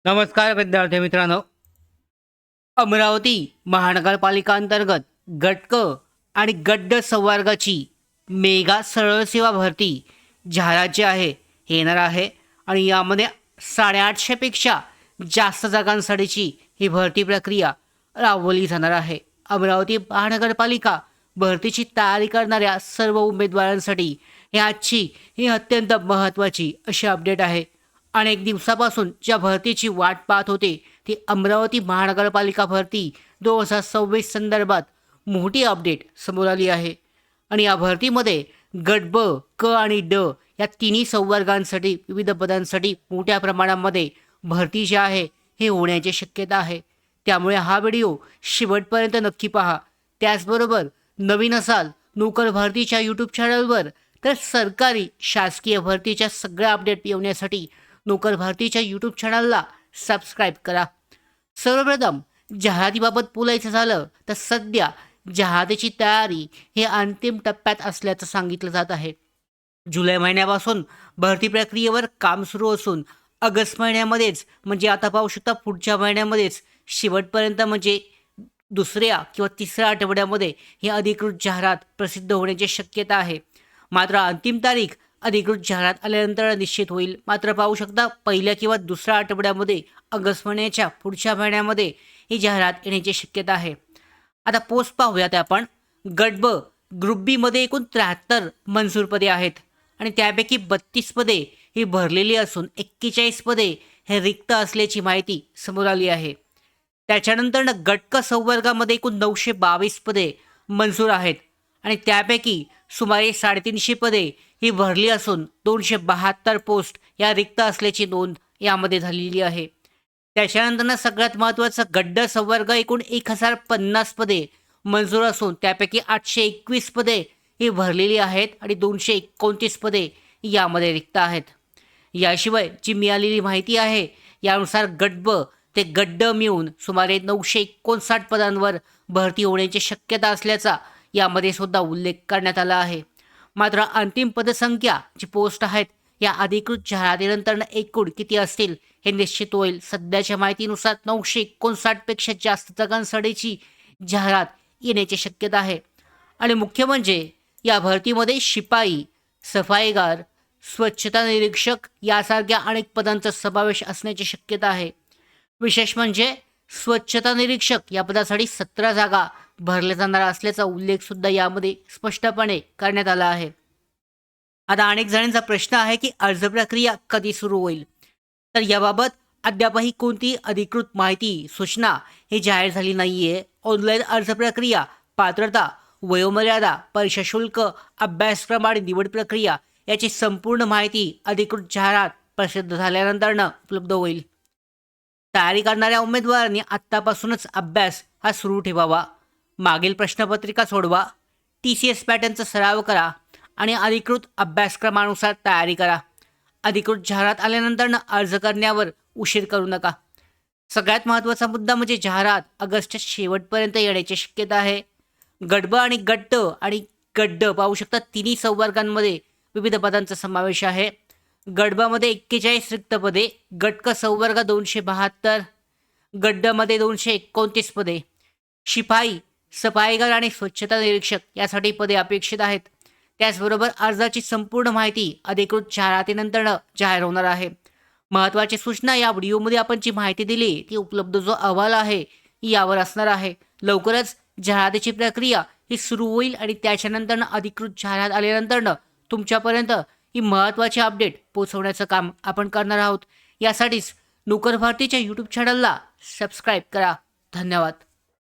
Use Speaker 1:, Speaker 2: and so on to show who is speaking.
Speaker 1: नमस्कार विद्यार्थी मित्रांनो. अमरावती महानगरपालिका अंतर्गत गट क आणि गट ड संवर्गाची मेगा सरळ सेवा भरती जाहिरात जी आहे हे येणार आहे आणि यामध्ये 850 पेक्षा जास्त जागांसाठीची ही भरती प्रक्रिया राबवली जाणार आहे. अमरावती महानगरपालिका भरतीची तयारी करणाऱ्या सर्व उमेदवारांसाठी ही अत्यंत महत्त्वाची अशी अपडेट आहे. अनेक दिवसापासून ज्या भरतीची वाट पाहत होते ती अमरावती महानगरपालिका भरती 2026 संदर्भात मोठी अपडेट समोर आली आहे. आणि या भरतीमध्ये गट ब, क आणि ड या तिन्ही संवर्गांसाठी विविध पदांसाठी मोठ्या प्रमाणामध्ये भरती जी आहे हे होण्याची शक्यता आहे. त्यामुळे हा व्हिडिओ शेवटपर्यंत नक्की पहा. त्याचबरोबर नवीन असाल नोकर भरतीच्या यूट्यूब चॅनलवर तर सरकारी शासकीय भरतीच्या सगळ्या अपडेट येण्यासाठी नोकर भरतीच्या यूट्यूब चॅनलला सबस्क्राईब करा. सर्वप्रथम जाहिरातीबाबत बोलायचं झालं तर सध्या जाहिरातीची तयारी हे अंतिम टप्प्यात असल्याचं सांगितलं जात आहे. जुलै महिन्यापासून भरती प्रक्रियेवर काम सुरू असून ऑगस्ट महिन्यामध्येच म्हणजे आता पाहू शकता पुढच्या महिन्यामध्येच शेवटपर्यंत म्हणजे दुसऱ्या किंवा तिसऱ्या आठवड्यामध्ये ही अधिकृत जाहिरात प्रसिद्ध होण्याची शक्यता आहे. मात्र अंतिम तारीख अधिकृत जाहिरात आल्यानंतर निश्चित होईल. मात्र पाहू शकता पहिल्या किंवा दुसऱ्या आठवड्यामध्ये ऑगस्ट महिन्याच्या पुढच्या महिन्यामध्ये ही जाहिरात येण्याची शक्यता आहे. आता पोस्ट पाहूयात आपण. गट ब ग्रुप बी मध्ये एकूण 73 मंजूर पदे आहेत आणि त्यापैकी 32 पदे ही भरलेली असून 41 पदे हे रिक्त असल्याची माहिती समोर आली आहे. त्याच्यानंतर गट क संवर्गामध्ये एकूण 922 पदे मंजूर आहेत आणि त्यापैकी सुमारे 350 पदे ही भरली असून 272 पोस्ट या रिक्त असल्याची नोंद यामध्ये झालेली आहे. त्याच्यानंतर सगळ्यात महत्त्वाचं गट ड संवर्ग एकूण 1050 पदे मंजूर असून त्यापैकी 821 पदे ही भरलेली आहेत आणि 229 पदे यामध्ये रिक्त आहेत. याशिवाय जी मिळालेली माहिती आहे यानुसार गट ब ते गट ड मिळून सुमारे 959 पदांवर भरती होण्याची शक्यता असल्याचा यामध्ये सुद्धा उल्लेख करण्यात आला आहे. मात्र अंतिम पदसंख्या जी पोस्ट आहेत या अधिकृत जाहिरातीनंतर एकूण किती असतील हे निश्चित होईल. सध्याच्या माहितीनुसार 959 पेक्षा जास्त जागांसाठीची जाहिरात येण्याची शक्यता आहे. आणि मुख्य म्हणजे या भरतीमध्ये शिपाई, सफाईगार, स्वच्छता निरीक्षक यासारख्या अनेक पदांचा समावेश असण्याची शक्यता आहे. विशेष म्हणजे स्वच्छता निरीक्षक या पदासाठी 17 जागा भरल्या जाणार असल्याचा उल्लेख सुद्धा यामध्ये स्पष्टपणे करण्यात आला आहे. आता अनेक जणांचा प्रश्न आहे की अर्ज प्रक्रिया कधी सुरू होईल. तर याबाबत अद्यापही कोणती अधिकृत माहिती सूचना ही जाहीर झाली नाहीये. ऑनलाईन अर्ज प्रक्रिया, पात्रता, वयोमर्यादा, परीक्षा शुल्क, अभ्यासक्रम आणि निवड प्रक्रिया याची संपूर्ण माहिती अधिकृत जाहिरात प्रसिद्ध झाल्यानंतर उपलब्ध होईल. तयारी करणाऱ्या उमेदवारांनी आत्तापासूनच अभ्यास हा सुरू ठेवावा. मागील प्रश्नपत्रिका सोडवा, TCS पॅटर्नचा सराव करा आणि अधिकृत अभ्यासक्रमानुसार तयारी करा. अधिकृत जाहिरात आल्यानंतर अर्ज करण्यावर उशीर करू नका. सगळ्यात महत्त्वाचा मुद्दा म्हणजे जाहिरात ऑगस्टच्या शेवटपर्यंत येण्याची शक्यता आहे. गट ब आणि गट ट आणि गट ड पाहू शकता तिन्ही संवर्गांमध्ये विविध पदांचा समावेश आहे. गट ब मध्ये 41 रिक्त पदे, गट क संवर्ग 272, गट ड मध्ये 229 पदे. शिपाई, सफाईगार आणि स्वच्छता निरीक्षक यासाठी पदे अपेक्षित आहेत. त्याचबरोबर अर्जाची संपूर्ण माहिती अधिकृत जाहिरातीनंतर जाहीर होणार आहे. महत्त्वाची सूचना, या व्हिडिओमध्ये आपण जी माहिती दिली ती उपलब्ध जो अहवाल आहे यावर असणार आहे. लवकरच जाहिरातीची प्रक्रिया ही सुरू होईल आणि त्याच्यानंतर अधिकृत जाहिरात आल्यानंतर तुमच्यापर्यंत ही महत्त्वाची अपडेट पोहोचवण्याचं काम आपण करणार आहोत. यासाठीच नोकर भारतीच्या यूट्यूब चॅनलला सबस्क्राईब करा. धन्यवाद.